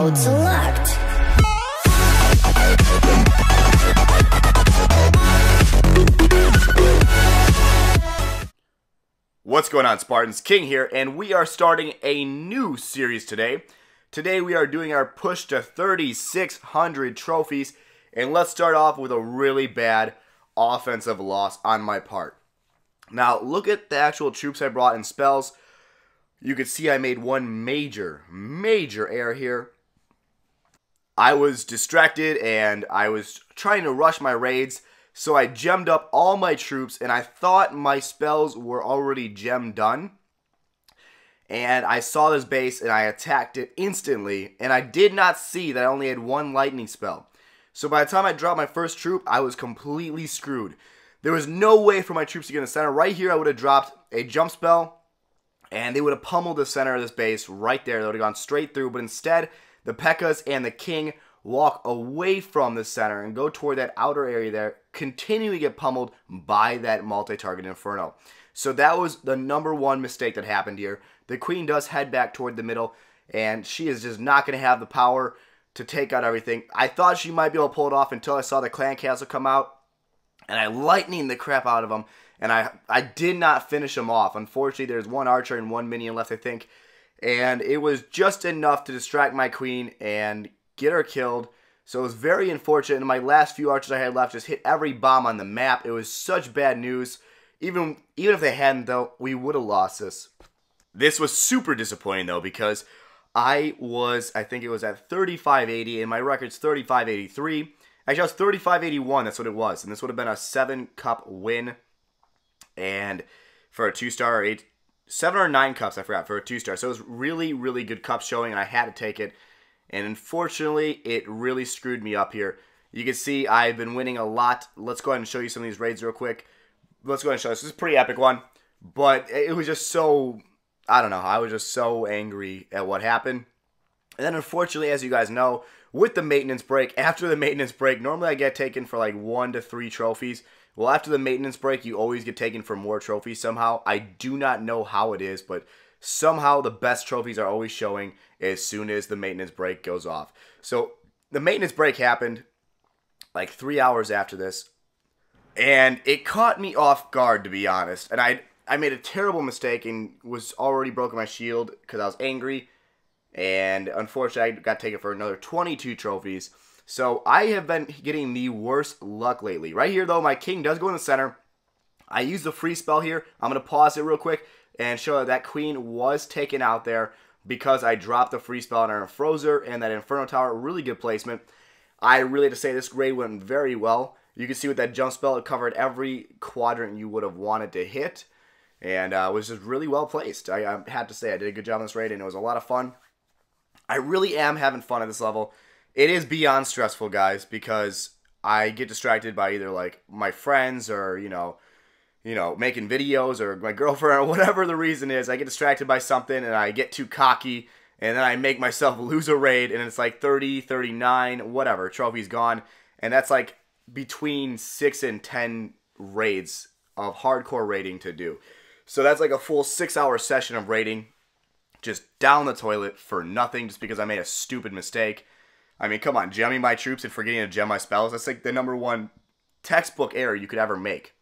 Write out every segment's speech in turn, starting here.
Mode select. What's going on, Spartans? King here, and we are starting a new series today. Today we are doing our push to 3,600 trophies, and let's start off with a really bad offensive loss on my part. Now, look at the actual troops I brought in spells. You can see I made one major error here. I was distracted, and I was trying to rush my raids, so I gemmed up all my troops, and I thought my spells were already gem done. And I saw this base, and I attacked it instantly, and I did not see that I only had one lightning spell. So by the time I dropped my first troop, I was completely screwed. There was no way for my troops to get in the center. Right here, I would have dropped a jump spell, and they would have pummeled the center of this base right there. They would have gone straight through, but instead, the P.E.K.K.A.s and the King walk away from the center and go toward that outer area there, continuing to get pummeled by that multi-target Inferno. So that was the #1 mistake that happened here. The Queen does head back toward the middle, and she is just not going to have the power to take out everything. I thought she might be able to pull it off until I saw the Clan Castle come out, and I lightninged the crap out of them, and I did not finish them off. Unfortunately, there's one archer and one minion left, I think, and it was just enough to distract my Queen and get her killed. So it was very unfortunate, and my last few archers I had left just hit every bomb on the map. It was such bad news. Even if they hadn't, though, we would have lost this. This was super disappointing, though, because I think it was at 3580, and my record's 3583. Actually, I was 3581, that's what it was, and this would have been a 7-cup win. And for a 2-star, or 7 or 9 cups, I forgot, for a 2-star. So it was really, really good cup showing, and I had to take it. And unfortunately, it really screwed me up here. You can see I've been winning a lot. Let's go ahead and show you some of these raids real quick. Let's go ahead and show this. This is a pretty epic one. But it was just so, I don't know, I was just so angry at what happened. And then unfortunately, as you guys know, with the maintenance break, after the maintenance break, normally I get taken for like 1 to 3 trophies. Well, after the maintenance break, you always get taken for more trophies somehow. I do not know how it is, but somehow the best trophies are always showing as soon as the maintenance break goes off. So the maintenance break happened like 3 hours after this, and it caught me off guard, to be honest. And I made a terrible mistake and was already broken my shield because I was angry, and unfortunately I got taken for another 22 trophies. So I have been getting the worst luck lately. Right here, though, my King does go in the center. I used a free spell here. I'm going to pause it real quick and show that Queen was taken out there because I dropped the free spell on our Frozer and that Inferno Tower. Really good placement. I really have to say this raid went very well. You can see with that jump spell, it covered every quadrant you would have wanted to hit. And was just really well placed. I had to say I did a good job on this raid, and it was a lot of fun. I really am having fun at this level. It is beyond stressful, guys, because I get distracted by either like my friends or, you know, making videos, or my girlfriend, or whatever the reason is. I get distracted by something, and I get too cocky, and then I make myself lose a raid, and it's like 30, 39, whatever, trophy's gone. And that's like between 6 and 10 raids of hardcore raiding to do. So that's like a full 6-hour session of raiding, just down the toilet for nothing, just because I made a stupid mistake. I mean, come on, gemming my troops and forgetting to gem my spells, that's like the #1 textbook error you could ever make.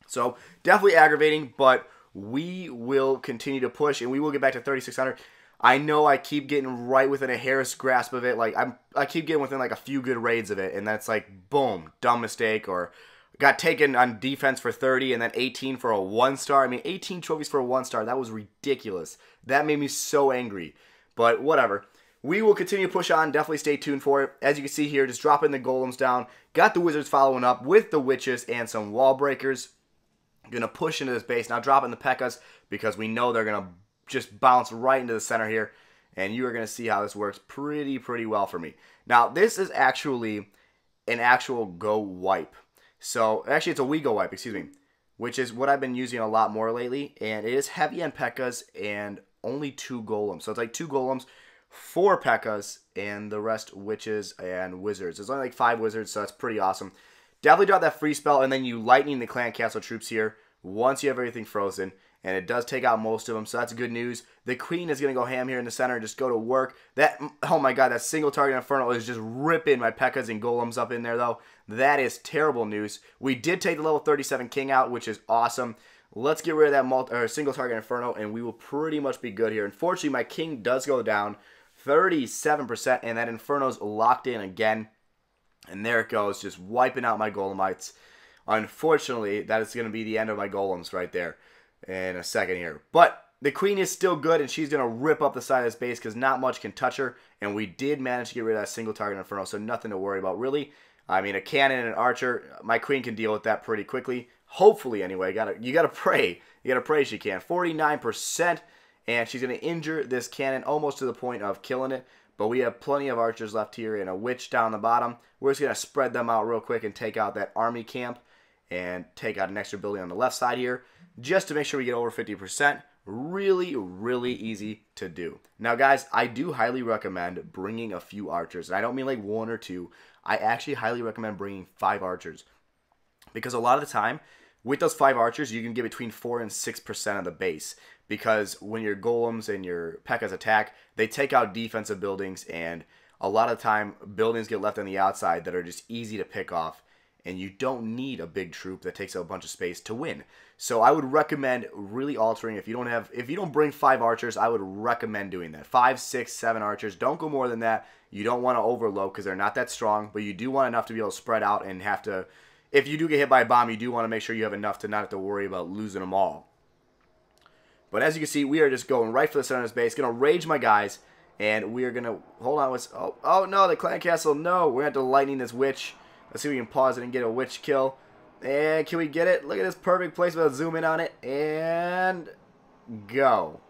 So, definitely aggravating, but we will continue to push, and we will get back to 3,600. I know I keep getting right within a hair's grasp of it. Like, I keep getting within like a few good raids of it, and that's like, boom, dumb mistake, or got taken on defense for 30, and then 18 for a 1-star. I mean, 18 trophies for a 1-star, that was ridiculous. That made me so angry, but whatever. We will continue to push on. Definitely stay tuned for it. As you can see here, just dropping the golems down. Got the wizards following up with the witches and some wall breakers. Going to push into this base. Now dropping the P.E.K.K.A.s because we know they're going to just bounce right into the center here. And you are going to see how this works pretty well for me. Now, this is actually an actual WiGoWipe. So, actually, it's a WiGoWipe, excuse me. Which is what I've been using a lot more lately. And it is heavy on P.E.K.K.A.s and only 2 golems. So, it's like 2 golems, 4 P.E.K.K.A.s, and the rest witches and wizards. There's only like 5 wizards, so that's pretty awesome. Definitely drop that free spell, and then you lightning the Clan Castle troops here once you have everything frozen. and it does take out most of them, so that's good news. The queen is going to go ham here in the center and just go to work. That, oh my god, that single target Inferno is just ripping my P.E.K.K.A.s and Golems up in there, though. That is terrible news. We did take the level 37 king out, which is awesome. Let's get rid of that single target Inferno, and we will pretty much be good here. Unfortunately, my king does go down 37%, and that Inferno's locked in again. And there it goes, just wiping out my Golemites. Unfortunately, that is going to be the end of my Golems right there in a second here. But the queen is still good, and she's going to rip up the side of this base because not much can touch her. And we did manage to get rid of that single target Inferno, so nothing to worry about, really. I mean, a cannon and an archer, my queen can deal with that pretty quickly. Hopefully, anyway. You gotta pray. You gotta pray she can. 49%, and she's going to injure this cannon almost to the point of killing it. But we have plenty of archers left here and a witch down the bottom. We're just going to spread them out real quick and take out that army camp and take out an extra building on the left side here just to make sure we get over 50%. Really, really easy to do. Now, guys, I do highly recommend bringing a few archers. And I don't mean like 1 or 2. I actually highly recommend bringing 5 archers. Because a lot of the time, with those 5 archers, you can get between 4 and 6% of the base. Because when your golems and your P.E.K.K.A.s attack, they take out defensive buildings, and a lot of the time, buildings get left on the outside that are just easy to pick off, and you don't need a big troop that takes up a bunch of space to win. So I would recommend really altering. If you don't bring 5 archers, I would recommend doing that. 5, 6, 7 archers. Don't go more than that. You don't want to overload because they're not that strong, but you do want enough to be able to spread out and have to. If you do get hit by a bomb, you do want to make sure you have enough to not have to worry about losing them all. But as you can see, we are just going right for the center of this base. Going to rage my guys. And we are going to... Hold on. Oh, no. The clan castle. No. We're going to have to lightning this witch. Let's see if we can pause it and get a witch kill. And can we get it? Look at this perfect placement. Let's zoom in on it. And... Go.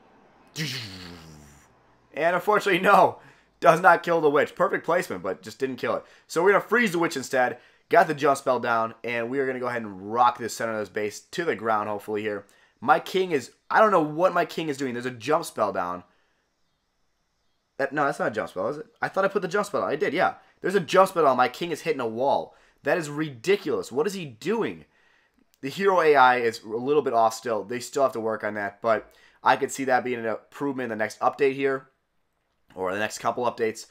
And unfortunately, no. Does not kill the witch. Perfect placement, but just didn't kill it. So we're going to freeze the witch instead. Got the jump spell down. And we are going to go ahead and rock this center of this base to the ground, hopefully, here. My king is... I don't know what my king is doing. There's a jump spell down. No, that's not a jump spell, is it? I thought I put the jump spell on. I did, yeah. There's a jump spell on. My king is hitting a wall. That is ridiculous. What is he doing? The hero AI is a little bit off still. They still have to work on that. But I could see that being an improvement in the next update here. Or the next couple updates.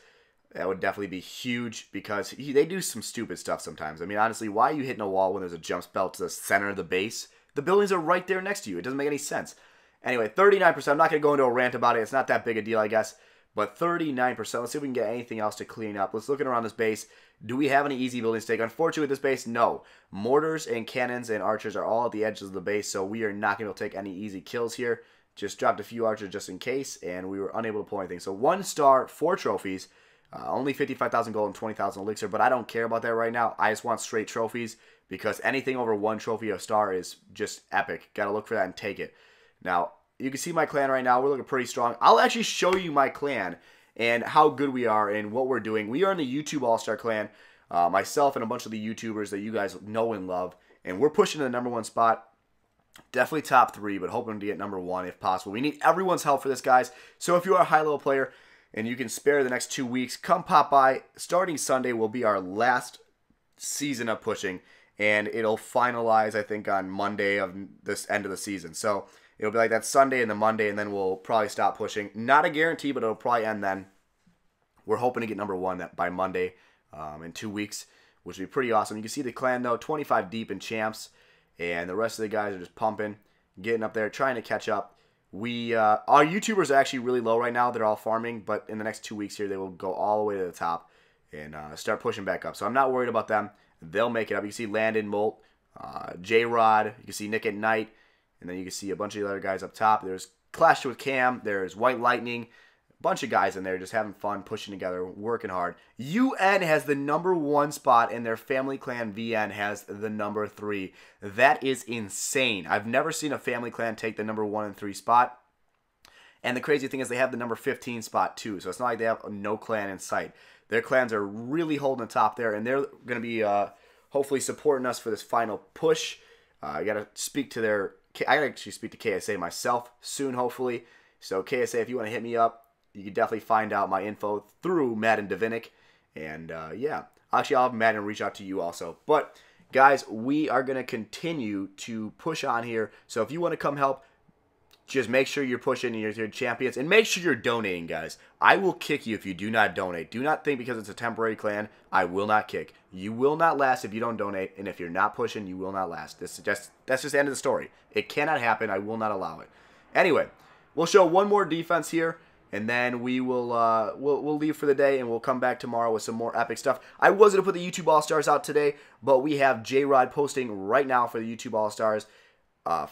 That would definitely be huge because they do some stupid stuff sometimes. I mean, honestly, why are you hitting a wall when there's a jump spell to the center of the base? The buildings are right there next to you. It doesn't make any sense. Anyway, 39%. I'm not going to go into a rant about it. It's not that big a deal, I guess. But 39%. Let's see if we can get anything else to clean up. Let's look around this base. Do we have any easy buildings to take? Unfortunately, with this base, no. Mortars and cannons and archers are all at the edges of the base, so we are not going to be able to take any easy kills here. Just dropped a few archers just in case, and we were unable to pull anything. So 1 star, 4 trophies. Only 55,000 gold and 20,000 elixir, but I don't care about that right now. I just want straight trophies because anything over 1 trophy a star is just epic. Got to look for that and take it. Now, you can see my clan right now. We're looking pretty strong. I'll actually show you my clan and how good we are and what we're doing. We are in the YouTube All-Star clan, myself and a bunch of the YouTubers that you guys know and love, and we're pushing to the #1 spot. Definitely top 3, but hoping to get #1 if possible. We need everyone's help for this, guys. So if you are a high-level player and you can spare the next 2 weeks, come pop by. Starting Sunday will be our last season of pushing, and it'll finalize, I think, on Monday of this end of the season. So it'll be like that Sunday and the Monday, and then we'll probably stop pushing. Not a guarantee, but it'll probably end then. We're hoping to get #1 by Monday in 2 weeks, which would be pretty awesome. You can see the clan, though, 25 deep in champs, and the rest of the guys are just pumping, getting up there, trying to catch up. Our YouTubers are actually really low right now. They're all farming, but in the next 2 weeks here, they will go all the way to the top and start pushing back up. So I'm not worried about them. They'll make it up. You can see Landon, Molt, J-Rod. You can see Nick at Night. And then you can see a bunch of the other guys up top. There's Clash with Cam. There's White Lightning. A bunch of guys in there just having fun, pushing together, working hard. UN has the #1 spot, and their family clan VN has the #3. That is insane. I've never seen a family clan take the #1 and 3 spot. And the crazy thing is they have the #15 spot, too. So it's not like they have no clan in sight. Their clans are really holding the top there, and they're going to be hopefully supporting us for this final push. I got to speak to their... I got to actually speak to KSA myself soon, hopefully. So KSA, if you want to hit me up, you can definitely find out my info through Madden Divinic. And yeah, actually I'll have Madden reach out to you also. But guys, we are going to continue to push on here. So if you want to come help, Just make sure you're pushing your champions, and make sure you're donating, guys. I will kick you if you do not donate. Do not think because it's a temporary clan, I will not kick. You will not last if you don't donate, and if you're not pushing, you will not last. That's just the end of the story. It cannot happen. I will not allow it. Anyway, we'll show one more defense here, and then we will we'll leave for the day, and we'll come back tomorrow with some more epic stuff. I was going to put the YouTube All-Stars out today, but we have J-Rod posting right now for the YouTube All-Stars.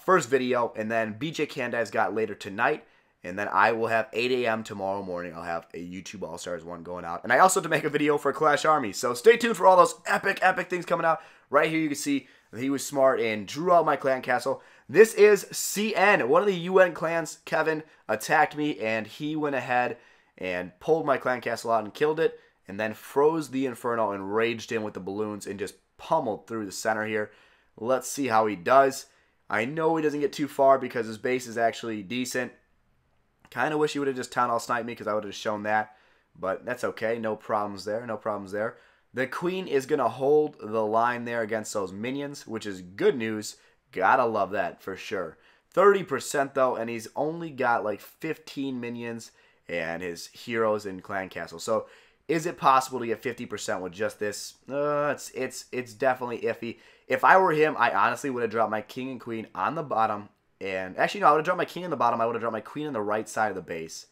First video, and then BJ Candide's got later tonight, and then I will have 8 a.m. tomorrow morning. I'll have a YouTube All-Stars one going out, and I also have to make a video for Clash Army, so stay tuned for all those epic things coming out. Right here you can see that he was smart and drew out my clan castle. This is CN, one of the UN clans. Kevin attacked me, and he went ahead and pulled my clan castle out and killed it, and then froze the Inferno and raged in with the balloons and just pummeled through the center here. Let's see how he does. I know he doesn't get too far because his base is actually decent. Kind of wish he would have just Town Hall sniped me because I would have shown that. But that's okay. No problems there. No problems there. The Queen is going to hold the line there against those minions, which is good news. Gotta love that for sure. 30% though, and he's only got like 15 minions and his heroes in Clan Castle. So is it possible to get 50% with just this? It's definitely iffy. If I were him, I honestly would have dropped my king and queen on the bottom. And actually, no, I would have dropped my king on the bottom. I would have dropped my queen on the right side of the base.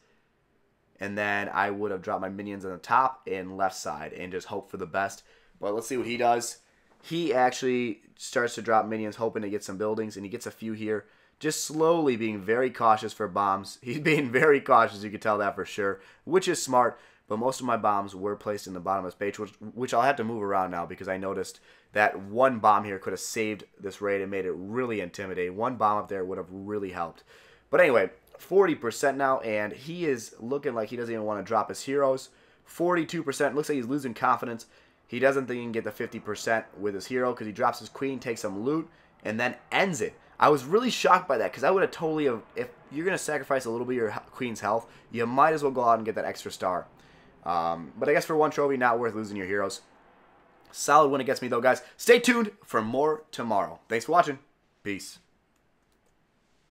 And then I would have dropped my minions on the top and left side and just hope for the best. But let's see what he does. He actually starts to drop minions, hoping to get some buildings, and he gets a few here. Just slowly being very cautious for bombs. He's being very cautious, you can tell that for sure, which is smart. But most of my bombs were placed in the bottom of this page, which I'll have to move around now because I noticed that one bomb here could have saved this raid and made it really intimidating. One bomb up there would have really helped. But anyway, 40% now, and he is looking like he doesn't even want to drop his heroes. 42%. Looks like he's losing confidence. He doesn't think he can get the 50% with his hero because he drops his queen, takes some loot, and then ends it. I was really shocked by that because I would have totally, if you're going to sacrifice a little bit of your queen's health, you might as well go out and get that extra star. But I guess for one trophy, not worth losing your heroes. Solid win against me though, guys. Stay tuned for more tomorrow. Thanks for watching. Peace.